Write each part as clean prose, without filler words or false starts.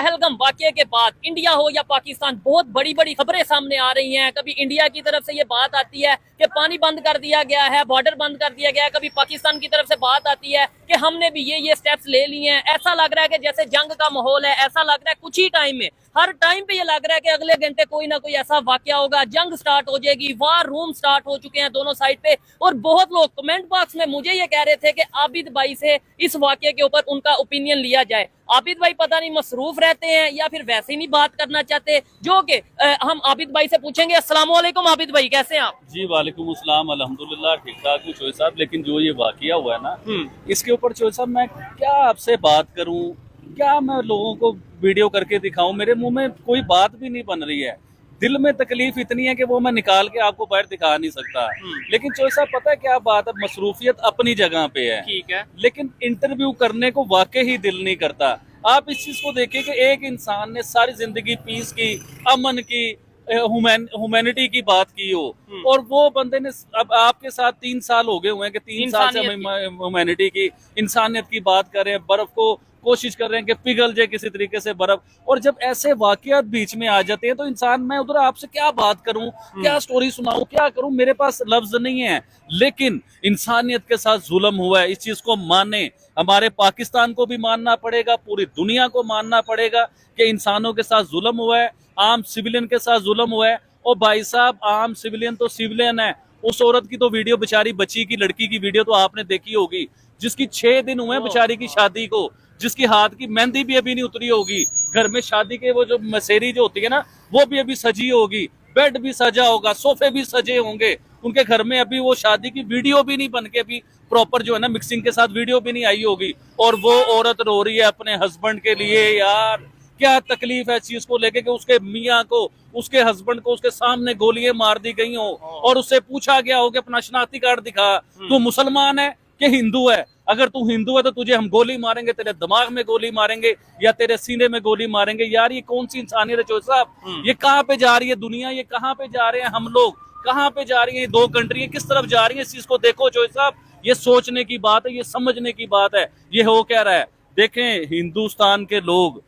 पहलगाम वाकये के बाद इंडिया हो या पाकिस्तान बहुत बड़ी बड़ी खबरें सामने आ रही हैं। कभी इंडिया की तरफ से ये बात आती है कि पानी बंद कर दिया गया है, बॉर्डर बंद कर दिया गया है, कभी पाकिस्तान की तरफ से बात आती है कि हमने भी ये स्टेप्स ले लिए हैं। ऐसा लग रहा है कि जैसे जंग का माहौल है, ऐसा लग रहा है कुछ ही टाइम में, हर टाइम पे ये लग रहा है कि अगले घंटे कोई ना कोई ऐसा वाकया होगा, जंग स्टार्ट हो जाएगी, वार रूम स्टार्ट हो चुके हैं दोनों साइड पे। और बहुत लोग कमेंट बॉक्स में मुझे ये कह रहे थे कि आबिद भाई से इस वाकये के ऊपर उनका ओपिनियन लिया जाए। आबिद भाई पता नहीं मसरूफ रहते हैं या फिर वैसे ही नहीं बात करना चाहते, जो कि हम आबिद भाई से पूछेंगे। अस्सलाम वालेकुम आबिद भाई, कैसे हैं आप? जी वालेकुम अस्सलाम, अल्हम्दुलिल्लाह ठीक ठाक हूँ चोई साहब। लेकिन जो ये वाकया हुआ है ना, इसके ऊपर चोई साहब मैं क्या आपसे बात करूँ, क्या मैं लोगों को वीडियो करके दिखाऊं? मेरे मुंह में कोई बात भी नहीं बन रही है। दिल में तकलीफ इतनी है कि वो मैं निकाल के आपको बाहर दिखा नहीं सकता। लेकिन चोई साहब पता है क्या बात है, मसरूफियत अपनी जगह पे है, ठीक है, लेकिन इंटरव्यू करने को वाकई ही दिल नहीं करता। आप इस चीज को देखिए कि एक इंसान ने सारी जिंदगी पीस की, अमन की, ह्यूमैनिटी की बात की हो, और वो बंदे ने अब आपके साथ 3 साल हो गए हुए हैं कि 3 साल से हम ह्यूमैनिटी की, इंसानियत की बात कर रहे हैं, बर्फ को कोशिश कर रहे हैं कि पिघल जाए किसी तरीके से बर्फ। और जब ऐसे वाकयात बीच में आ जाते हैं तो इंसान, मैं उधर आपसे क्या बात करूं, क्या स्टोरी सुनाऊं, क्या करूं, मेरे पास लफ्ज नहीं है। लेकिन इंसानियत के साथ जुल्म हुआ है, इस चीज को माने, हमारे पाकिस्तान को भी मानना पड़ेगा, पूरी दुनिया को मानना पड़ेगा कि इंसानों के साथ जुल्म हुआ है, आम सिविलियन के साथ जुल्म हुआ है। और भाई साहब, आम सिविलियन तो सिविलियन है। उस औरत की तो वीडियो, बेचारी बच्ची की, लड़की की वीडियो तो आपने देखी होगी, जिसकी 6 दिन हुए बेचारी की शादी को, जिसकी हाथ की मेहंदी भी अभी नहीं उतरी होगी, घर में शादी के वो जो मसेरी जो होती है ना, वो भी अभी सजी होगी, बेड भी सजा होगा, सोफे भी सजे होंगे उनके घर में। अभी वो शादी की वीडियो भी नहीं बन के अभी प्रॉपर जो है ना मिक्सिंग के साथ वीडियो भी नहीं आई होगी, और वो औरत रो रही है अपने हस्बैंड के लिए। यार क्या तकलीफ है इस चीज को लेके कि उसके मियाँ को, उसके हस्बैंड को उसके सामने गोलियां मार दी गई हो, और उससे पूछा गया हो कि अपना शनाख्ती कार्ड दिखा, तू मुसलमान है कि हिंदू है? अगर तू हिंदू है तो तुझे हम गोली मारेंगे, तेरे दिमाग में गोली मारेंगे या तेरे सीने में गोली मारेंगे। यार ये कौन सी इंसानियत है चोई साहब? ये कहाँ पे जा रही है दुनिया, ये कहाँ पे जा रहे हैं हम लोग, कहाँ पे जा रही है 2 कंट्री, किस तरफ जा रही है? इस चीज को देखो चोई साहब, ये सोचने की बात है, ये समझने की बात है। ये हो क्या रहा है? देखें, हिंदुस्तान के लोग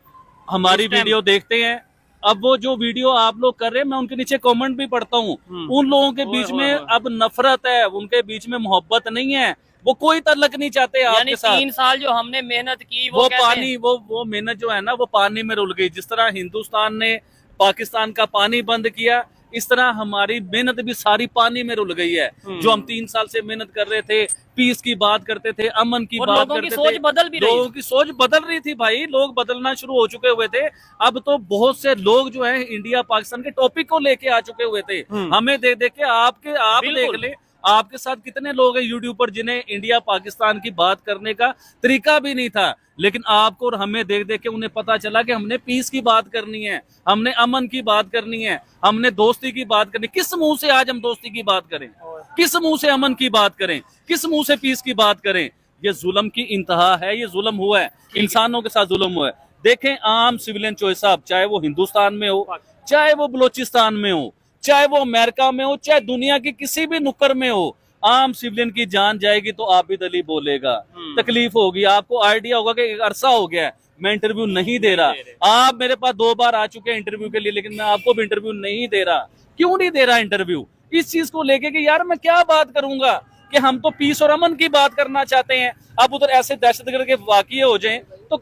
हमारी वीडियो देखते हैं, अब वो जो वीडियो आप लोग कर रहे हैं, मैं उनके नीचे कमेंट भी पढ़ता हूँ, उन लोगों के बीच में अब नफरत है, उनके बीच में मोहब्बत नहीं है, वो कोई तल्लक नहीं चाहते आपके साथ। 3 साल जो हमने मेहनत की वो पानी, वो मेहनत जो है ना, वो पानी में रुल गई। जिस तरह हिंदुस्तान ने पाकिस्तान का पानी बंद किया, इस तरह हमारी मेहनत भी सारी पानी में रुल गई है। जो हम 3 साल से मेहनत कर रहे थे, पीस की बात करते थे, अमन की बात करते थे, सोच बदल भी लोगों की सोच बदल रही थी भाई, लोग बदलना शुरू हो चुके हुए थे। अब तो बहुत से लोग जो है इंडिया पाकिस्तान के टॉपिक को लेके आ चुके हुए थे। हमें देख देख के आप देख ले, आपके साथ कितने लोग हैं यूट्यूब पर जिन्हें इंडिया पाकिस्तान की बात करने का तरीका भी नहीं था, लेकिन आपको और हमें देख देख के उन्हें पता चला कि हमने पीस की बात करनी है, हमने अमन की बात करनी है, हमने दोस्ती की बात करनी। किस मुंह से आज हम दोस्ती की बात करें? किस मुंह से अमन की बात करें? किस मुंह से पीस की बात करें? ये जुल्म की इंतहा है, ये जुल्म हुआ है, इंसानों के साथ जुल्म हुआ है। देखें, आम सिविलियन चोई साहब, चाहे वो हिंदुस्तान में हो, चाहे वो बलोचिस्तान में हो, चाहे वो अमेरिका में हो, चाहे दुनिया की किसी भी नुक्कड़ में हो, आम सिविलियन की जान जाएगी तो आबिद अली बोलेगा, तकलीफ होगी। आपको आइडिया होगा कि एक अरसा हो गया है मैं इंटरव्यू नहीं दे रहा। आप मेरे पास 2 बार आ चुके हैं इंटरव्यू के लिए, लेकिन मैं आपको भी इंटरव्यू नहीं दे रहा। क्यों नहीं दे रहा इंटरव्यू? इस चीज को लेके कि यार मैं क्या बात करूंगा, कि हम तो पीस और अमन की बात करना चाहते हैं, अब उधर ऐसे दहशतगर्द के वाकये हो जाएं तो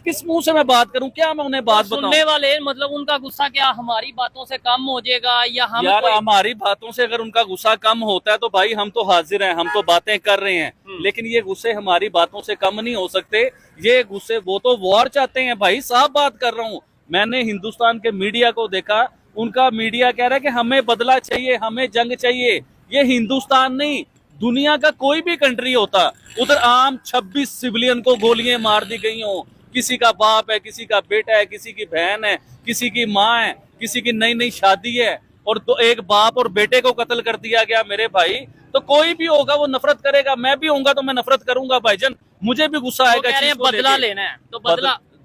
किस मुंह से मैं बात करूं? क्या मैं उन्हें बात बताऊं? सुनने वाले मतलब उनका गुस्सा क्या हमारी बातों से कम हो जाएगा, या हम यार हमारी बातों से अगर उनका गुस्सा कम होता है तो भाई हम तो हाजिर हैं, हम तो बातें कर रहे हैं, लेकिन ये गुस्से हमारी बातों से कम नहीं हो सकते। ये गुस्से, वो तो वॉर चाहते हैं भाई, साफ बात कर रहा हूँ। मैंने हिंदुस्तान के मीडिया को देखा, उनका मीडिया कह रहा है कि हमें बदला चाहिए, हमें जंग चाहिए। ये हिंदुस्तान नहीं, दुनिया का कोई भी कंट्री होता, उधर आम 26 सिविलियन को गोलियां मार दी गई हो, किसी का बाप है, किसी का बेटा है, किसी की बहन है, किसी की माँ है, किसी की नई नई शादी है, और तो एक बाप और बेटे को कत्ल कर दिया गया मेरे भाई। तो कोई भी होगा वो नफरत करेगा, मैं भी होऊंगा तो मैं नफरत करूंगा भाईजान, मुझे भी गुस्सा आएगा। बदला लेना है तो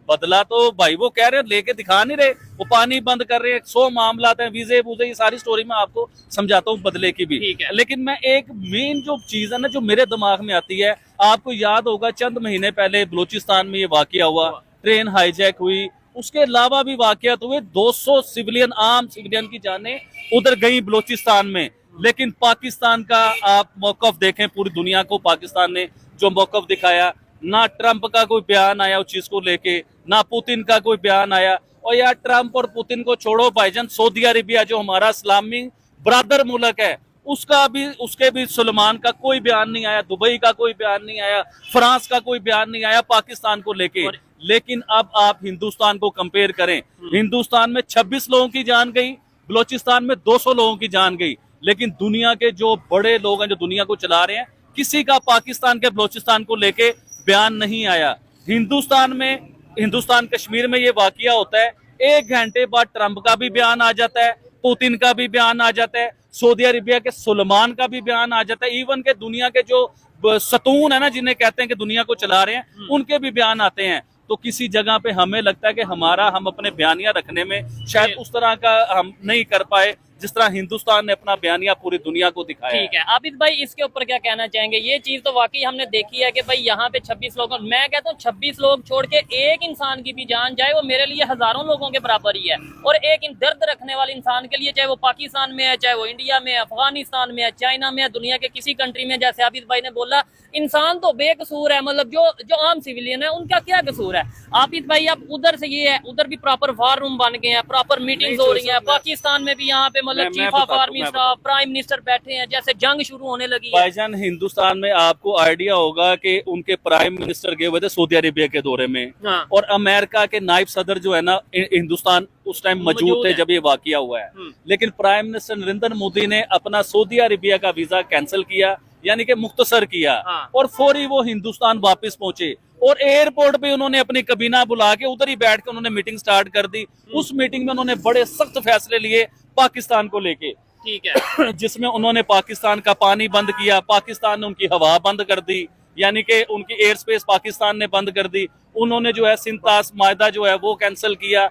बदला तो भाई वो कह रहे हैं, लेके दिखा नहीं रहे, वो पानी बंद कर रहे हैं, 100 मामला हैं, वीजे वूजे, ये सारी स्टोरी मैं आपको समझाता हूँ बदले की भी। लेकिन मैं एक मेन जो चीज है ना जो मेरे दिमाग में आती है, आपको याद होगा चंद महीने पहले बलूचिस्तान में ये वाकया हुआ, ट्रेन हाईजैक हुई, उसके अलावा भी वाकयात हुए, 200 सिविलियन, आम सिविलियन की जानें उधर गई बलोचिस्तान में। लेकिन पाकिस्तान का आप मौकफ देखें, पूरी दुनिया को पाकिस्तान ने जो मौकफ दिखाया, ना ट्रंप का कोई बयान आया उस चीज को लेके, ना पुतिन का कोई बयान आया। और यार ट्रंप और पुतिन को छोड़ो भाईजान, सऊदी अरेबिया जो हमारा इस्लामी ब्रादर मुल्क है, उसके भी सलमान का कोई बयान नहीं आया, दुबई का कोई बयान नहीं आया, फ्रांस का कोई बयान नहीं आया पाकिस्तान को लेके। लेकिन अब आप हिंदुस्तान को कंपेयर करें, हिंदुस्तान में 26 लोगों की जान गई, बलोचिस्तान में 200 लोगों की जान गई। लेकिन दुनिया के जो बड़े लोग हैं, जो दुनिया को चला रहे हैं, किसी का पाकिस्तान के बलोचिस्तान को लेके बयान नहीं आया। हिंदुस्तान कश्मीर में ये वाकया होता है, 1 घंटे बाद ट्रंप का भी बयान आ जाता है, पुतिन का भी बयान आ जाता है, सऊदी अरेबिया के सुलेमान का भी बयान आ जाता है, इवन के दुनिया के जो सतून है ना, जिन्हें कहते हैं कि दुनिया को चला रहे हैं, उनके भी बयान आते हैं। तो किसी जगह पे हमें लगता है कि हम अपने बयानिया रखने में शायद उस तरह का हम नहीं कर पाए जिस तरह हिंदुस्तान ने अपना बयानिया पूरी दुनिया को दिखाया। ठीक है, आबिद भाई इसके ऊपर क्या कहना चाहेंगे? ये चीज तो वाकई हमने देखी है कि भाई यहाँ पे 26 लोगों, मैं कहता हूँ 26 लोग छोड़ के एक इंसान की भी जान जाए, वो मेरे लिए हजारों लोगों के बराबर ही है। और एक दर्द रखने वाले इंसान के लिए, चाहे वो पाकिस्तान में है, चाहे वो इंडिया में है, अफगानिस्तान में है, चाइना में है, दुनिया के किसी कंट्री में, जैसे आबिद भाई ने बोला, इंसान तो बेकसूर है, मतलब जो आम सिविलियन है उनका क्या कसूर है? आबिद भाई अब उधर से ये है, उधर भी प्रॉपर वार रूम बन गए हैं, प्रॉपर मीटिंग हो रही है, पाकिस्तान में भी यहाँ पे मतलब chief of army staff, prime minister बैठे हैं, जैसे जंग शुरू होने लगी है। भाईजान हिंदुस्तान में आपको आइडिया होगा कि उनके प्राइम मिनिस्टर गए हुए थे सऊदी अरेबिया के दौरे में, और अमेरिका के नायब सदर जो है ना हिंदुस्तान उस टाइम मौजूद थे जब ये वाकया हुआ है। लेकिन प्राइम मिनिस्टर नरेंद्र मोदी ने अपना सऊदी अरेबिया का वीजा कैंसिल किया, यानी कि मुख्तसर किया, और फौरी वो हिंदुस्तान वापस पहुंचे, और एयरपोर्ट पे उन्होंने अपनी कबीना बुला के उधर ही बैठ के उन्होंने मीटिंग स्टार्ट कर दी। उस मीटिंग में उन्होंने बड़े सख्त फैसले लिए पाकिस्तान को लेके, ठीक है, जिसमें उन्होंने पाकिस्तान का पानी बंद किया, पाकिस्तान ने उनकी हवा बंद कर दी, यानी कि उनकी एयर स्पेस पाकिस्तान ने बंद कर दी। उन्होंने जो है सिंतास मायदा जो है वो कैंसिल किया।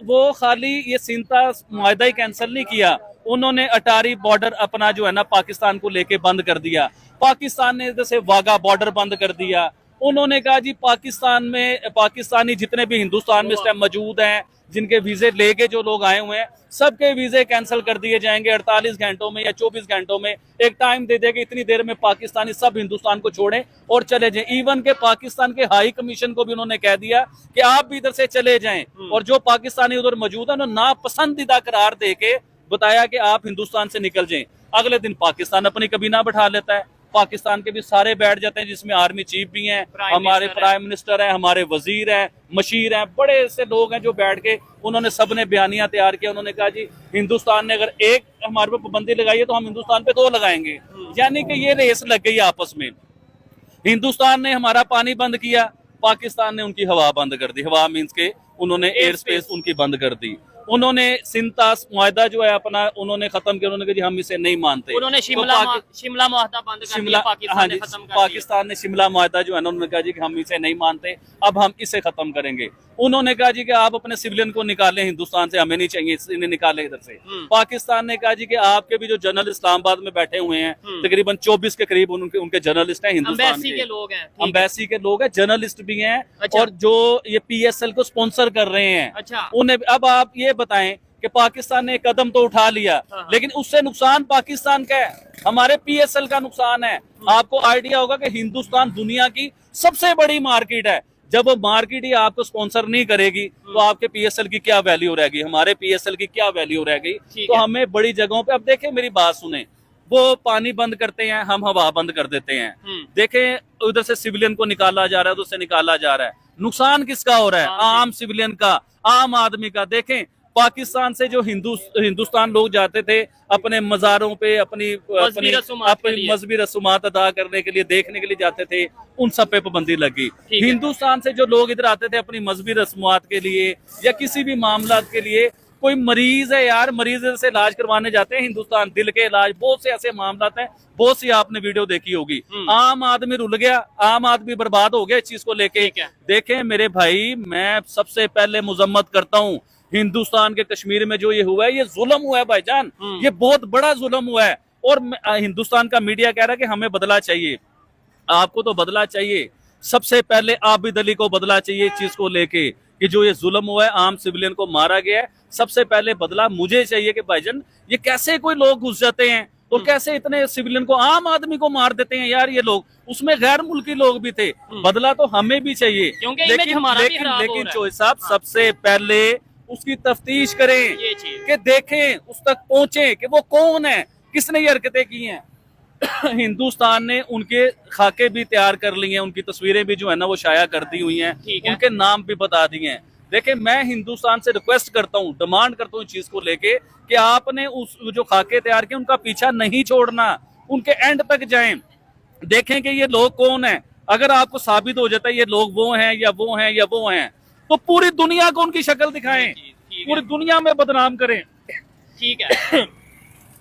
वो खाली ये सिंतास मायदा ही कैंसिल नहीं किया, उन्होंने अटारी बॉर्डर अपना जो है ना पाकिस्तान को लेके बंद कर दिया। पाकिस्तान ने जैसे वाघा बॉर्डर बंद कर दिया। उन्होंने कहा जी पाकिस्तान में पाकिस्तानी जितने भी हिंदुस्तान में इस टाइम मौजूद हैं, जिनके वीजे लेके जो लोग आए हुए हैं, सबके वीजे कैंसिल कर दिए जाएंगे 48 घंटों में या 24 घंटों में। एक टाइम दे देगा, इतनी देर में पाकिस्तानी सब हिंदुस्तान को छोड़ें और चले जाएं। इवन के पाकिस्तान के हाई कमीशन को भी उन्होंने कह दिया कि आप भी इधर से चले जाएं, और जो पाकिस्तानी उधर मौजूद है उन्होंने नापसंदीदा करार दे के बताया कि आप हिंदुस्तान से निकल जाएं। अगले दिन पाकिस्तान अपनी कबीना बैठा लेता है, पाकिस्तान के भी सारे बैठ जाते हैं, जिसमें आर्मी चीफ भी हैं, हमारे प्राइम मिनिस्टर हैं, हमारे वजीर हैं, मशीर हैं, बड़े ऐसे लोग हैं जो बैठ के उन्होंने सबने बयानिया तैयार किया। उन्होंने कहा जी हिंदुस्तान ने अगर एक हमारे पे पाबंदी लगाई है तो हम हिंदुस्तान पे 2 लगाएंगे। यानी कि ये रेस लग गई आपस में। हिंदुस्तान ने हमारा पानी बंद किया, पाकिस्तान ने उनकी हवा बंद कर दी। हवा मीन्स के उन्होंने एयर स्पेस उनकी बंद कर दी। उन्होंने सिंतास मुआहदा जो है अपना उन्होंने खत्म किया। उन्होंने कहा जी हम इसे नहीं मानते। उन्होंने शिमला मुआहदा बंद कर दिया, पाकिस्तान ने खत्म कर दिया। पाकिस्तान ने शिमला मुआहदा जो है ना, उन्होंने कहा जी कि हम इसे नहीं मानते, अब हम इसे खत्म करेंगे। उन्होंने कहा जी कि आप अपने सिविलियन को निकालें हिंदुस्तान से, हमें नहीं चाहिए, इन्हें निकालें इधर से। पाकिस्तान ने कहा जी कि आपके भी जो जर्नल इस्लामाबाद में बैठे हुए हैं, तकरीबन 24 के करीब उनके जर्नलिस्ट हैं, हिंदुस्तान के लोग हैं, अम्बेसी के लोग हैं, जर्नलिस्ट भी हैं, और जो ये PSL को स्पॉन्सर कर रहे हैं उन्हें। अब आप ये बताएं कि पाकिस्तान ने एक कदम तो उठा लिया, लेकिन उससे नुकसान पाकिस्तान का है, हमारे PSL का नुकसान है। आपको आइडिया होगा कि हिंदुस्तान दुनिया की सबसे बड़ी मार्केट है। जब वो मार्केट ही आपको स्पॉन्सर नहीं करेगी तो आपके PSL की क्या वैल्यू रहेगी, हमारे PSL की क्या वैल्यू रहेगी। तो हमें बड़ी जगहों पे, अब देखें मेरी बात सुने, वो पानी बंद करते हैं, हम हवा बंद कर देते हैं। देखें उधर से सिविलियन को निकाला जा रहा है, उधर से निकाला जा रहा है, नुकसान किसका हो रहा है? आम सिविलियन का, आम आदमी का। देखें पाकिस्तान से जो हिंदुस्तान लोग जाते थे अपने मज़ारों पे अपनी मजहबी रसूमात अदा करने के लिए, देखने के लिए जाते थे, उन सब पे पाबंदी लगी। हिंदुस्तान से जो लोग इधर आते थे अपनी मजहबी रसूमात के लिए या किसी भी मामला के लिए, कोई मरीज है यार, मरीज से इलाज करवाने जाते हैं हिंदुस्तान, दिल के इलाज, बहुत से ऐसे मामला हैं, बहुत सी आपने वीडियो देखी होगी। आम आदमी रुल गया, आम आदमी बर्बाद हो गया इस चीज को लेके। देखें मेरे भाई, मैं सबसे पहले मुजम्मत करता हूँ हिंदुस्तान के कश्मीर में जो ये हुआ है, ये जुल्म हुआ है भाईजान, ये बहुत बड़ा जुल्म हुआ है। और हिंदुस्तान का मीडिया कह रहा है कि हमें बदला चाहिए। आपको तो बदला चाहिए, सबसे पहले आबिद अली को बदला चाहिए इस चीज को लेके। कि जो ये जुल्म हुआ है, आम सिविलियन को मारा गया है, सबसे पहले बदला मुझे चाहिए कि भाईजान ये कैसे कोई लोग घुस जाते हैं और कैसे इतने सिविलियन को, आम आदमी को मार देते हैं यार ये लोग, उसमें गैर मुल्की लोग भी थे। बदला तो हमें भी चाहिए, क्योंकि इमेज हमारा भी खराब हो रहा है। चोई साहब सबसे पहले उसकी तफ्तीश करें कि देखें, उस तक पहुंचे कि वो कौन है, किसने ये हरकतें की हैं। हिंदुस्तान ने उनके खाके भी तैयार कर लिए हैं, उनकी तस्वीरें भी जो है ना वो शाया कर दी हुई हैं, उनके नाम भी बता दिए हैं। देखिए मैं हिंदुस्तान से रिक्वेस्ट करता हूँ, डिमांड करता हूँ इस चीज को लेके कि आपने उस जो खाके तैयार किए उनका पीछा नहीं छोड़ना, उनके एंड तक जाएं, देखें कि ये लोग कौन है। अगर आपको साबित हो जाता है ये लोग वो हैं या वो हैं या वो हैं, तो पूरी दुनिया को उनकी शक्ल दिखाएं, पूरी दुनिया में बदनाम करें। ठीक है।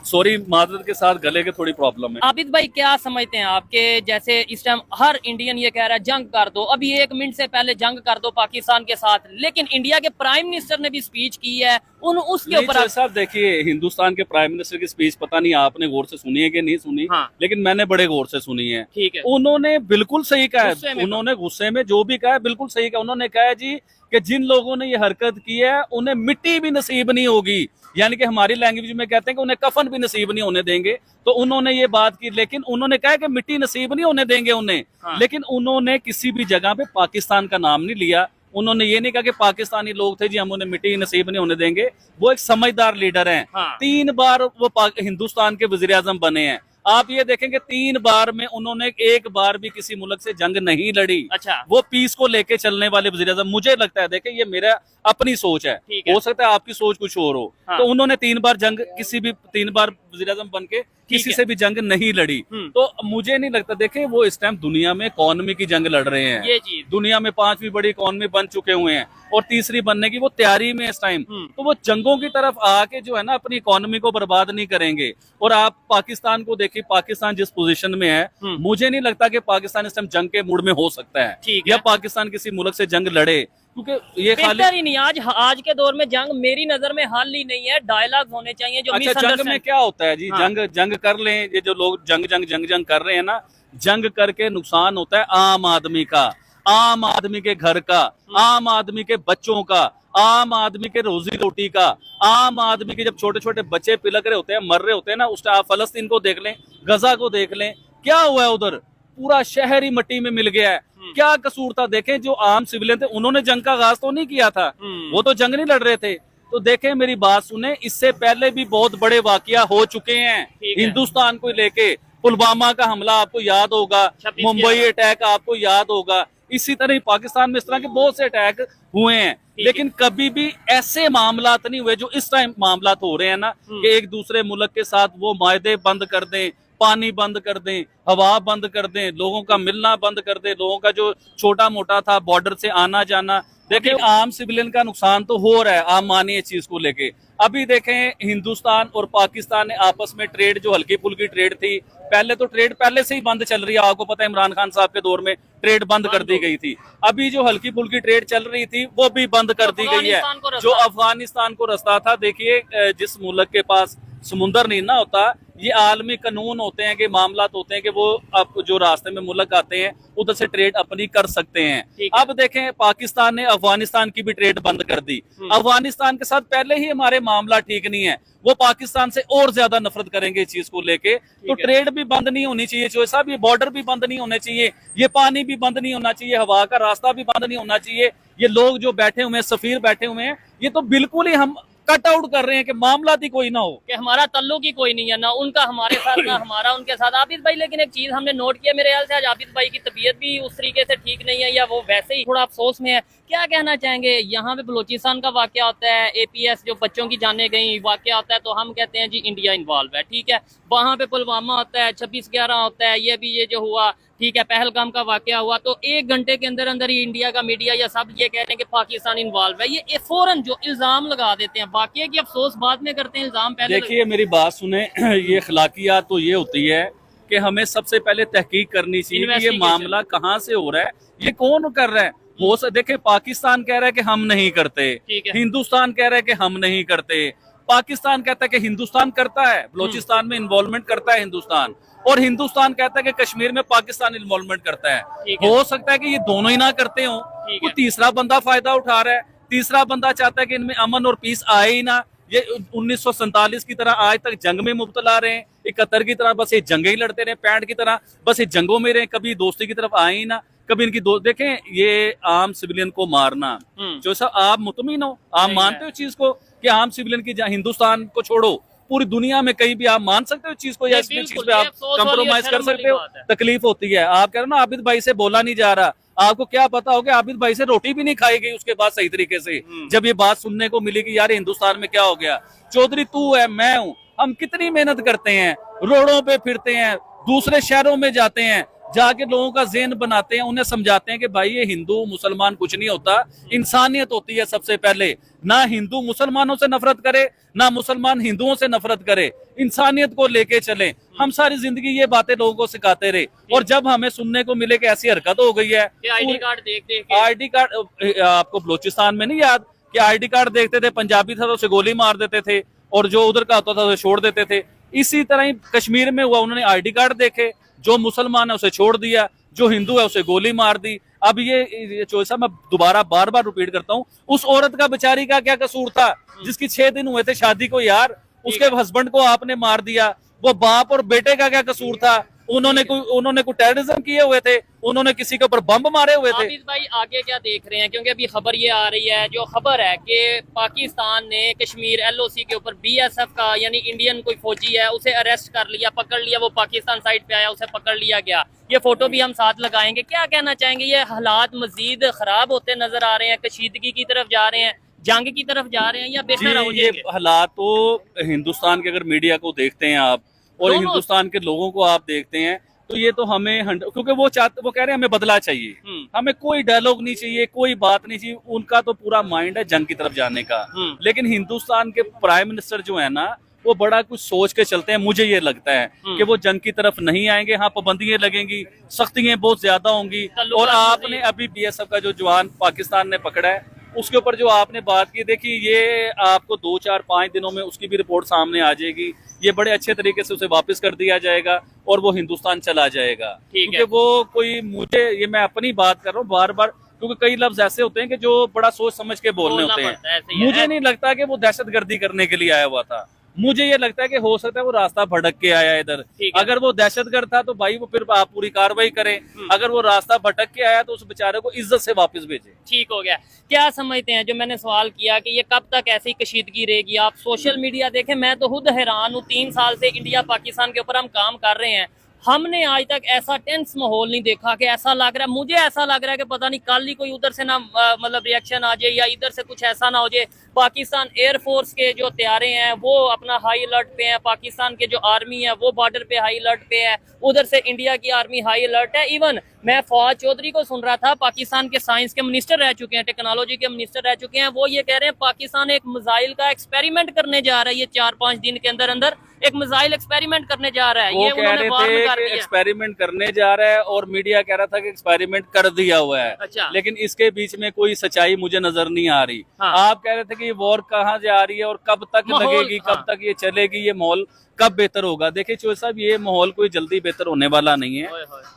सॉरी, माजरत के साथ गले के थोड़ी प्रॉब्लम है। आबिद भाई क्या समझते हैं आपके, जैसे इस टाइम हर इंडियन ये कह रहा है जंग कर दो, अभी 1 मिनट से पहले जंग कर दो पाकिस्तान के साथ, लेकिन इंडिया के प्राइम मिनिस्टर ने भी स्पीच की है उसके ऊपर। साहब देखिए, हिंदुस्तान के प्राइम मिनिस्टर की स्पीच पता नहीं आपने गौर से सुनी है कि नहीं सुनी, हाँ। लेकिन मैंने बड़े गौर से सुनी है। ठीक है। उन्होंने बिल्कुल सही कहा है, उन्होंने गुस्से में जो भी कहा है बिल्कुल सही कहा। उन्होंने कहा है जी कि जिन लोगों ने ये हरकत की है उन्हें मिट्टी भी नसीब नहीं होगी, यानी कि हमारी लैंग्वेज में कहते हैं कि उन्हें कफन भी नसीब नहीं होने देंगे। तो उन्होंने ये बात की, लेकिन उन्होंने कहा कि मिट्टी नसीब नहीं होने देंगे उन्हें, हाँ। लेकिन उन्होंने किसी भी जगह पे पाकिस्तान का नाम नहीं लिया। उन्होंने ये नहीं कहा कि पाकिस्तानी लोग थे जी हम उन्हें मिट्टी नसीब नहीं होने देंगे। वो एक समझदार लीडर हैं, हाँ। 3 बार वो हिंदुस्तान के वजीर आजम बने हैं। आप ये देखेंगे 3 बार में उन्होंने 1 बार भी किसी मुल्क से जंग नहीं लड़ी। अच्छा। वो पीस को लेके चलने वाले वजीर आजम, मुझे लगता है, देखें ये मेरा अपनी सोच है, हो सकता है आपकी सोच कुछ और हो, हाँ। तो उन्होंने 3 बार जंग, किसी भी 3 बार वजीर आजम बन के किसी से भी जंग नहीं लड़ी। तो मुझे नहीं लगता, देखें वो इस टाइम दुनिया में इकोनॉमी की जंग लड़ रहे हैं, ये चीज दुनिया में 5वीं बड़ी इकोनॉमी बन चुके हुए हैं और 3री बनने की वो तैयारी में इस टाइम। तो वो जंगों की तरफ आके जो है ना अपनी इकोनॉमी को बर्बाद नहीं करेंगे। और आप पाकिस्तान को देखिए, पाकिस्तान जिस पोजीशन में है, मुझे नहीं लगता कि पाकिस्तान इस टाइम जंग के मूड में हो सकता है या पाकिस्तान किसी मुल्क से जंग लड़े, क्योंकि ये खाली ही नहीं। आज के दौर में जंग मेरी नजर में हल ही नहीं है, डायलॉग होने चाहिए जो अच्छा, जंग में क्या होता है जी, हाँ। जंग कर लें, ये जो लोग जंग कर रहे हैं ना, जंग करके नुकसान होता है आम आदमी का, आम आदमी के घर का, आम आदमी के बच्चों का, आम आदमी के रोजी रोटी का, आम आदमी के जब छोटे छोटे बच्चे पिलक रहे होते हैं, मर रहे होते हैं ना, उस टाइम आप फलस्तीन को देख लें, गजा को देख लें, क्या हुआ है उधर, पूरा शहर ही मिट्टी में मिल गया है। क्या कसूर था? देखें जो आम सिविलियन थे उन्होंने जंग का आगाज तो नहीं किया था, वो तो जंग नहीं लड़ रहे थे। तो देखें मेरी बात सुने, इससे पहले भी बहुत बड़े वाकया हो चुके हैं हिंदुस्तान को लेके। पुलवामा का हमला आपको याद होगा, मुंबई अटैक आपको याद होगा, इसी तरह पाकिस्तान में इस तरह के बहुत से अटैक हुए हैं, लेकिन कभी भी ऐसे मामलात नहीं हुए जो इस टाइम मामलात हो रहे हैं ना, कि एक दूसरे मुल्क के साथ वो मायदे बंद कर दें, पानी बंद कर दें, हवा बंद कर दें, लोगों का मिलना बंद कर दें, लोगों का जो छोटा मोटा था बॉर्डर से आना जाना। देखिए आम सिविलियन का नुकसान तो हो रहा है, आप मानिए इस चीज को लेके। अभी देखें हिंदुस्तान और पाकिस्तान ने आपस में ट्रेड, जो हल्की फुल्की ट्रेड थी, पहले तो ट्रेड पहले से ही बंद चल रही है, आपको पता है इमरान खान साहब के दौर में ट्रेड बंद कर दी गई थी। अभी जो हल्की फुल्की ट्रेड चल रही थी वो भी बंद कर दी गई है। जो अफगानिस्तान को रास्ता था, देखिए जिस मुल्क के पास समुंदर नहीं ना होता, ये आलमी कानून होते हैं कि मामलात होते हैं कि वो अब जो रास्ते में मुल्क आते हैं उधर से ट्रेड अपनी कर सकते हैं। अब देखें पाकिस्तान ने अफगानिस्तान की भी ट्रेड बंद कर दी। अफगानिस्तान के साथ पहले ही हमारे मामला ठीक नहीं है, वो पाकिस्तान से और ज्यादा नफरत करेंगे इस चीज को लेके। तो ट्रेड भी बंद नहीं होनी चाहिए चोई साहब, ये बॉर्डर भी बंद नहीं होने चाहिए, ये पानी भी बंद नहीं होना चाहिए, हवा का रास्ता भी बंद नहीं होना चाहिए। ये लोग जो बैठे हुए हैं, सफीर बैठे हुए हैं, ये तो बिल्कुल ही हम कट आउट कर रहे हैं कि मामला ही कोई ना हो, कि हमारा तल्लुक ही कोई नहीं है, ना उनका हमारे साथ ना हमारा उनके साथ। आबिद भाई लेकिन एक चीज हमने नोट किया, मेरे ख्याल से आज आबिद भाई की तबीयत भी उस तरीके से ठीक नहीं है, या वो वैसे ही थोड़ा अफसोस में है। क्या कहना चाहेंगे? यहाँ पे बलूचिस्तान का वाकया होता है, APS जो बच्चों की जाने गई वाकया होता है, तो हम कहते हैं जी इंडिया इन्वॉल्व है, ठीक है। वहाँ पे पुलवामा होता है, 26/11 होता है, ये जो हुआ, ठीक है, पहलगाम का वाकया हुआ, तो 1 घंटे के अंदर अंदर ही इंडिया का मीडिया या सब ये कह रहे हैं कि पाकिस्तान इन्वॉल्व है। ये फौरन जो इल्जाम लगा देते हैं, वाकया की अफसोस बाद में करते हैं, इल्जाम पहले। देखिए मेरी बात सुने, ये अखलाकियात तो ये होती है कि हमें सबसे पहले तहकीक करनी चाहिए कि ये मामला कहाँ से हो रहा है, ये कौन कर रहा है। हो देखे पाकिस्तान कह रहा है कि हम नहीं करते, हिंदुस्तान कह रहा है कि हम नहीं करते, पाकिस्तान कहता है कि हिंदुस्तान करता है, बलोचिस्तान में इन्वॉल्वमेंट करता है हिंदुस्तान। और हिंदुस्तान कहता है कि कश्मीर में पाकिस्तान इन्वॉल्वमेंट करता है। हो सकता है कि ये दोनों ही ना करते हो, कोई तीसरा बंदा फायदा उठा रहा है, तीसरा बंदा चाहता है कि इनमें अमन और पीस आए ही ना। ये 1947 की तरह आज तक जंग में मुब्तला रहे, 71 की तरह बस ये जंगे ही लड़ते रहे, 65 की तरह बस ये जंगों में रहे, कभी दोस्ती की तरफ आए ही ना, कभी इनकी दोस्त। देखें, ये आम सिविलियन को मारना, जो सब आप मुतमिन हो, आप मानते हो चीज को कि आम सिविलियन की, हिंदुस्तान को छोड़ो पूरी दुनिया में कहीं भी आप मान सकते हो चीज को, या इस चीज पे आप कंप्रोमाइज कर सकते हो? तकलीफ होती है। आप कह रहे हो ना आबिद भाई से बोला नहीं जा रहा, आपको क्या पता हो कि आबिद भाई से रोटी भी नहीं खाई गई उसके बाद सही तरीके से, जब ये बात सुनने को मिली कि यार हिंदुस्तान में क्या हो गया। चौधरी तू है, मैं हूं, हम कितनी मेहनत करते हैं, रोडों पे फिरते हैं, दूसरे शहरों में जाते हैं, जाके लोगों का ज़हन बनाते हैं, उन्हें समझाते हैं कि भाई ये हिंदू मुसलमान कुछ नहीं होता, इंसानियत होती है सबसे पहले। ना हिंदू मुसलमानों से नफरत करे, ना मुसलमान हिंदुओं से नफरत करे, इंसानियत को लेके चलें। हम सारी जिंदगी ये बातें लोगों को सिखाते रहे, और जब हमें सुनने को मिले कि ऐसी हरकत हो गई है, आईडी कार्ड देख आईडी कार्ड, आपको बलोचिस्तान में नहीं याद कि आईडी कार्ड देखते थे, पंजाबी था तो उसे गोली मार देते थे, और जो उधर का होता था उसे छोड़ देते थे। इसी तरह ही कश्मीर में हुआ, उन्होंने आईडी कार्ड देखे, जो मुसलमान है उसे छोड़ दिया, जो हिंदू है उसे गोली मार दी। अब ये चोरी साहब, मैं दोबारा बार बार रिपीट करता हूँ, उस औरत का बेचारी का क्या कसूर था जिसकी 6 दिन हुए थे शादी को, यार उसके हस्बैंड को आपने मार दिया। वो बाप और बेटे का क्या कसूर था? उन्होंने कोई टेररिज्म किए हुए थे, उन्होंने किसी के ऊपर बम मारे हुए थे। आबिद भाई आगे क्या देख रहे हैं, क्योंकि अभी खबर ये आ रही है, जो खबर है कि पाकिस्तान ने कश्मीर LOC के ऊपर BSF का यानी इंडियन कोई फौजी है उसे अरेस्ट कर लिया, पकड़ लिया, वो पाकिस्तान साइड पे आया, उसे पकड़ लिया गया। ये फोटो भी हम साथ लगाएंगे। क्या कहना चाहेंगे, ये हालात मजीद खराब होते नजर आ रहे हैं, कशीदगी की तरफ जा रहे हैं, जंग की तरफ जा रहे हैं, या बेहतर हो जाएंगे? ये हालात तो हिंदुस्तान के, अगर मीडिया को देखते हैं आप और हिंदुस्तान के लोगों को आप देखते हैं, तो ये तो हमें, क्योंकि वो कह रहे हैं हमें बदला चाहिए, हमें कोई डायलॉग नहीं चाहिए, कोई बात नहीं चाहिए, उनका तो पूरा माइंड है जंग की तरफ जाने का। लेकिन हिंदुस्तान के प्राइम मिनिस्टर जो है ना, वो बड़ा कुछ सोच के चलते हैं। मुझे ये लगता है कि वो जंग की तरफ नहीं आएंगे। हाँ, पाबंदियां लगेंगी, सख्तियां बहुत ज्यादा होंगी, और आपने अभी BSF का जो जवान पाकिस्तान ने पकड़ा है, उसके ऊपर जो आपने बात की, देखिए ये आपको 2, 4, 5 दिनों में उसकी भी रिपोर्ट सामने आ जाएगी। ये बड़े अच्छे तरीके से उसे वापस कर दिया जाएगा और वो हिंदुस्तान चला जाएगा। क्योंकि वो कोई, ये मैं अपनी बात कर रहा हूँ बार बार, क्योंकि कई लफ्ज ऐसे होते हैं कि जो बड़ा सोच समझ के बोलने होते हैं। मुझे नहीं लगता कि वो दहशतगर्दी करने के लिए आया हुआ था। मुझे ये लगता है कि हो सकता है वो रास्ता भटक के आया इधर। अगर वो दहशतगर्द था तो भाई वो फिर आप पूरी कार्रवाई करें। अगर वो रास्ता भटक के आया तो उस बेचारे को इज्जत से वापस भेजें। ठीक हो गया। क्या समझते हैं, जो मैंने सवाल किया कि ये कब तक ऐसी कशीदगी रहेगी? आप सोशल मीडिया देखें, मैं तो खुद हैरान हूँ। 3 साल से इंडिया पाकिस्तान के ऊपर हम काम कर रहे हैं, हमने आज तक ऐसा टेंस माहौल नहीं देखा कि ऐसा लग रहा है, मुझे ऐसा लग रहा है कि पता नहीं कल ही कोई उधर से ना मतलब रिएक्शन आ जाए, या इधर से कुछ ऐसा ना हो जाए। पाकिस्तान एयरफोर्स के जो तैयारे हैं वो अपना हाई अलर्ट पे हैं, पाकिस्तान के जो आर्मी है वो बॉर्डर पे हाई अलर्ट पे है, उधर से इंडिया की आर्मी हाई अलर्ट है। इवन मैं फवाद चौधरी को सुन रहा था, पाकिस्तान के साइंस के मिनिस्टर रह चुके हैं, टेक्नोलॉजी के मिनिस्टर रह चुके हैं, वो ये कह रहे हैं पाकिस्तान एक मिसाइल का एक्सपेरिमेंट करने जा रहा है, ये 4-5 दिन के अंदर अंदर एक मिसाइल एक्सपेरिमेंट करने जा रहा है। वो ये कह रहे थे कि एक्सपेरिमेंट करने जा रहा है, और मीडिया कह रहा था कि एक्सपेरिमेंट कर दिया हुआ है। अच्छा। लेकिन इसके बीच में कोई सच्चाई मुझे नजर नहीं आ रही। हाँ। आप कह रहे थे कि ये वॉर कहाँ जा रही है और कब तक लगेगी, कब तक ये चलेगी, ये माहौल कब बेहतर होगा? देखिए चौधरी साहब, ये माहौल कोई जल्दी बेहतर होने वाला नहीं है,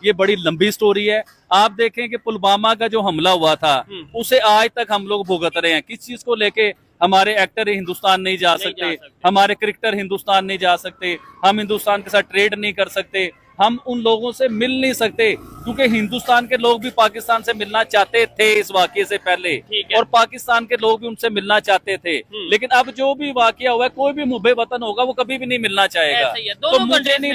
ये बड़ी लंबी स्टोरी है। आप देखें कि पुलवामा का जो हमला हुआ था उसे आज तक हम लोग भुगत रहे हैं। किस चीज को लेके? हमारे एक्टर हिंदुस्तान नहीं जा सकते, हमारे क्रिकेटर हिंदुस्तान नहीं जा सकते, हम हिंदुस्तान के साथ ट्रेड नहीं कर सकते, हम उन लोगों से मिल नहीं सकते, क्योंकि हिंदुस्तान के लोग भी पाकिस्तान से मिलना चाहते थे इस वाकये से पहले, और पाकिस्तान के लोग भी उनसे मिलना चाहते थे। लेकिन अब जो भी वाकया हुआ है, कोई भी मुबे वतन होगा वो कभी भी नहीं मिलना चाहेगा। तो मुझे नहीं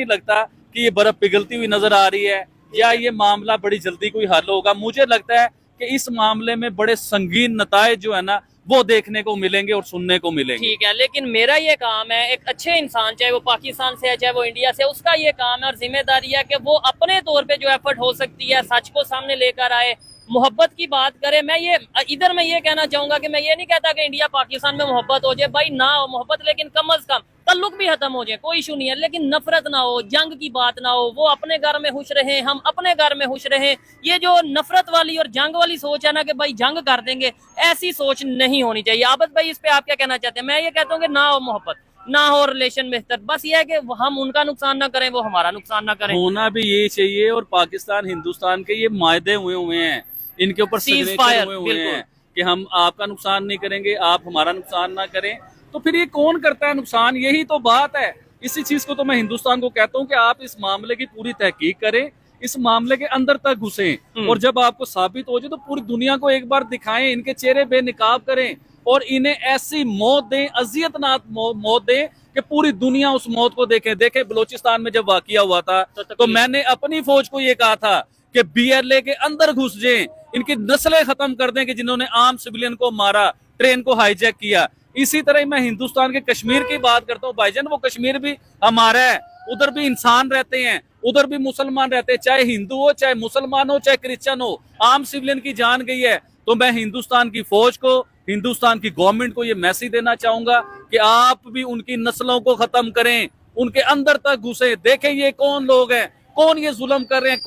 लगता कि ये बर्फ पिघलती हुई नजर आ रही है, या ये मामला बड़ी जल्दी कोई हल होगा। मुझे लगता है कि इस मामले में बड़े संगीन नतायज जो है ना वो देखने को मिलेंगे और सुनने को मिलेंगे। ठीक है, लेकिन मेरा ये काम है, एक अच्छे इंसान चाहे वो पाकिस्तान से है चाहे वो इंडिया से, उसका ये काम है और जिम्मेदारी है कि वो अपने तौर पे जो एफर्ट हो सकती है सच को सामने लेकर आए, मोहब्बत की बात करे। मैं ये कहना चाहूंगा कि मैं ये नहीं कहता कि इंडिया पाकिस्तान में मोहब्बत हो जाए, भाई ना हो मोहब्बत, लेकिन कम अज कम ताल्लुक भी खत्म हो जाए, कोई इशू नहीं है, लेकिन नफरत ना हो, जंग की बात ना हो, वो अपने घर में खुश रहे, हम अपने घर में खुश रहे। ये जो नफरत वाली और जंग वाली सोच है ना कि भाई जंग कर देंगे, ऐसी सोच नहीं होनी चाहिए। आबद भाई, इस पे आप क्या कहना चाहते हैं? मैं ये कहता हूँ कि ना हो मोहब्बत, ना हो रिलेशन बेहतर, बस ये है कि हम उनका नुकसान ना करें, वो हमारा नुकसान ना करें। होना भी यही चाहिए। और पाकिस्तान हिंदुस्तान के ये मायदे हुए हैं, इनके ऊपर सिग्नेचर हुए हैं कि हम आपका नुकसान नहीं करेंगे, आप हमारा नुकसान ना करें। तो फिर ये कौन करता है नुकसान? यही तो बात है। इसी चीज को तो मैं हिंदुस्तान को कहता हूँ कि आप इस मामले की पूरी तहकीक करें, इस मामले के अंदर तक घुसें, और जब आपको साबित हो जाए तो पूरी दुनिया को एक बार दिखाएं, इनके चेहरे बेनकाब करें और इन्हें ऐसी मौत दें, अजियतनाक मौत दें कि पूरी दुनिया उस मौत को देखे। बलूचिस्तान में जब वाकया हुआ था तो मैंने अपनी फौज को ये कहा था कि BLA के अंदर घुस जाएं, इनकी नस्लें खत्म कर दें कि जिन्होंने आम सिविलियन को मारा, ट्रेन को हाईजैक किया। इसी तरह मैं हिंदुस्तान के कश्मीर की बात करता हूँ भाईजान, वो कश्मीर भी हमारा है, उधर भी इंसान रहते हैं, उधर भी मुसलमान रहते हैं, चाहे हिंदू हो, चाहे मुसलमान हो, चाहे क्रिश्चियन हो, आम सिविलियन की जान गई है। तो मैं हिंदुस्तान की फौज को, हिंदुस्तान की गवर्नमेंट को ये मैसेज देना चाहूंगा कि आप भी उनकी नस्लों को खत्म करें, उनके अंदर तक घुसे, देखें ये कौन लोग हैं, कौन ये जुल्म कर रहे हैं,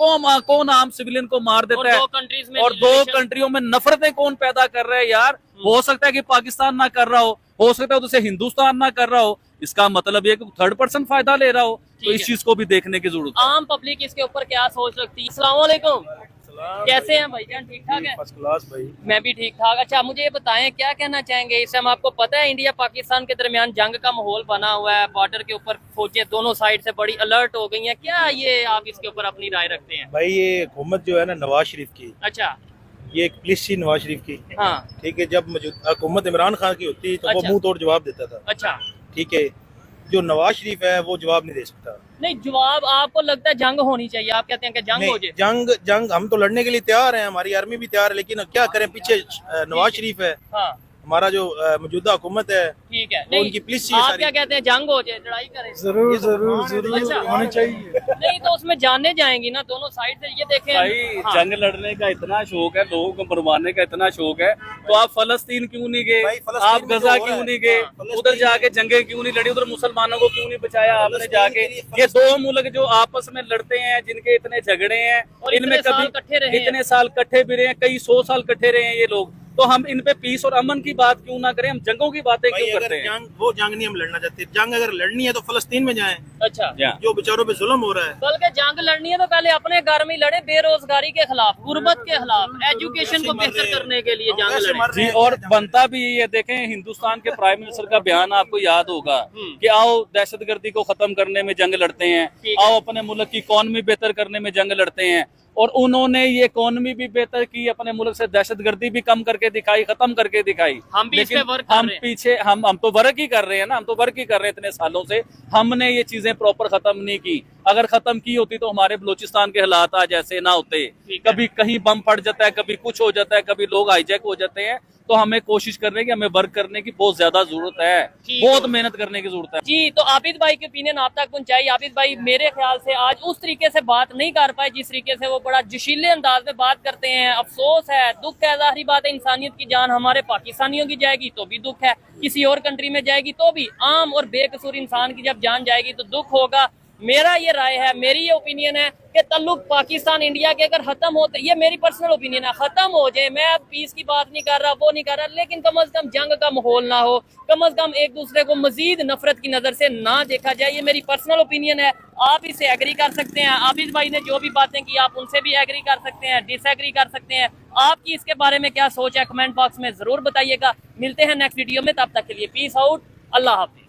कौन आम सिविलियन को मार देता है, और दो कंट्रियों में नफरतें कौन पैदा कर रहे हैं। यार हो सकता है कि पाकिस्तान ना कर रहा हो सकता है तो उसे हिंदुस्तान ना कर रहा हो, इसका मतलब ये कि थर्ड पर्सन फायदा ले रहा हो। तो इस चीज को भी देखने की जरूरत है। आम पब्लिक इसके ऊपर क्या सोच रखती है? अस्सलाम वालेकुम, कैसे हैं भाईजान? ठीक ठाक है? फर्स्ट क्लास भाई। मैं भी ठीक ठाक। अच्छा मुझे ये बताएं, क्या कहना चाहेंगे इस समय? आपको पता है इंडिया पाकिस्तान के दरमियान जंग का माहौल बना हुआ है, बॉर्डर के ऊपर फौजें दोनों साइड से बड़ी अलर्ट हो गई हैं, क्या ये आप इसके ऊपर अपनी राय रखते हैं? भाई ये हुकूमत जो है ना नवाज शरीफ की, अच्छा, ये एक पुलिस थी नवाज शरीफ की। हाँ ठीक है, जब हुकूमत इमरान खान की होती तो वो अच्छा। मुंह तोड़ जवाब देता था। अच्छा, ठीक है, जो नवाज शरीफ है वो जवाब नहीं दे सकता। नहीं जवाब आपको लगता है जंग होनी चाहिए? आप कहते हैं कि जंग हो जाए? जंग हम तो लड़ने के लिए तैयार हैं, हमारी आर्मी भी तैयार है, लेकिन क्या करें, पीछे नवाज शरीफ है, हाँ हमारा जो मौजूदा हुकूमत है ठीक है। वो नहीं उनकी पुलिस आप क्या कहते हैं, जंग हो जाए, लड़ाई करें? जरूर जरूर जरूर अच्छा। होनी चाहिए। नहीं तो उसमें जाने जाएंगी ना दोनों साइड से, ये देखें। भाई हाँ। जंग लड़ने का इतना शौक है, लोगों को मरवाने का इतना शौक है, तो आप फलस्तीन क्यों नहीं गए? भाई, फलस्तीन आप में गजा तो हो क्यों रहा नहीं है। गए? हाँ, उधर जाके जंगे क्यों नहीं लड़ी? उधर मुसलमानों को क्यों नहीं बचाया आपने जाके? ये दो मुल्क जो आपस में लड़ते हैं, जिनके इतने झगड़े हैं, और इनमें इतने साल कभी इकट्ठे रहे हैं। इतने साल इकट्ठे भी रहे हैं, कई 100 साल इकट्ठे रहे हैं ये लोग, तो हम इन पे पीस और अमन की बात क्यों ना करें? हम जंगों की बातें भाई क्यों अगर करते हैं? वो जंग नहीं हम लड़ना चाहते, जंग अगर लड़नी है तो फलस्तीन में जाएं, अच्छा, जो बेचारों पे जुल्म हो रहा है। बल्कि जंग लड़नी है तो पहले अपने घर में ही लड़े, बेरोजगारी के खिलाफ, गुर्बत के खिलाफ, एजुकेशन को बेहतर करने के लिए जंग लड़े। जी, और बनता भी ये देखें, हिंदुस्तान के प्राइम मिनिस्टर का बयान आपको याद होगा कि आओ दहशतगर्दी को खत्म करने में जंग लड़ते हैं, आओ अपने मुल्क की इकॉनमी बेहतर करने में जंग लड़ते हैं। और उन्होंने ये इकॉनमी भी बेहतर की, अपने मुल्क से दहशतगर्दी भी कम करके दिखाई, खत्म करके दिखाई। हम भी इस पे वर्क कर हम रहे हैं। पीछे हम तो वर्क ही कर रहे हैं ना, हम तो वर्क ही कर रहे हैं इतने सालों से। हमने ये चीजें प्रॉपर खत्म नहीं की। अगर खत्म की होती तो हमारे बलूचिस्तान के हालात आज ऐसे ना होते। कभी कहीं बम फट जाता है, कभी कुछ हो जाता है, कभी लोग हाईजैक हो जाते हैं। तो हमें कोशिश करने की, हमें वर्क करने की बहुत ज्यादा जरूरत है, बहुत मेहनत करने की जरूरत है। जी, तो आबिद भाई की ओपिनियन आप तक पहुंचाई। आबिद भाई मेरे ख्याल से आज उस तरीके से बात नहीं कर पाए जिस तरीके से वो बड़ा जोशीले अंदाज में बात करते हैं। अफसोस है, दुख है, जाहिर बात है, इंसानियत की जान हमारे पाकिस्तानियों की जाएगी तो भी दुख है, किसी और कंट्री में जाएगी तो भी। आम और बेकसूर इंसान की जब जान जाएगी तो दुख होगा। मेरा ये राय है, मेरी ये ओपिनियन है कि ताल्लुक पाकिस्तान इंडिया के अगर खत्म होते, ये मेरी पर्सनल ओपिनियन है, खत्म हो जाए। मैं अब पीस की बात नहीं कर रहा, वो नहीं कर रहा, लेकिन कम से कम जंग का माहौल ना हो, कम से कम एक दूसरे को मजीद नफरत की नजर से ना देखा जाए। ये मेरी पर्सनल ओपिनियन है, आप इसे एग्री कर सकते हैं। आबिद भाई ने जो भी बातें की आप उनसे भी एग्री कर सकते हैं, डिसएग्री कर सकते हैं। आपकी इसके बारे में क्या सोच है, कमेंट बॉक्स में जरूर बताइएगा। मिलते हैं नेक्स्ट वीडियो में, तब तक के लिए पीस आउट, अल्लाह हाफिज।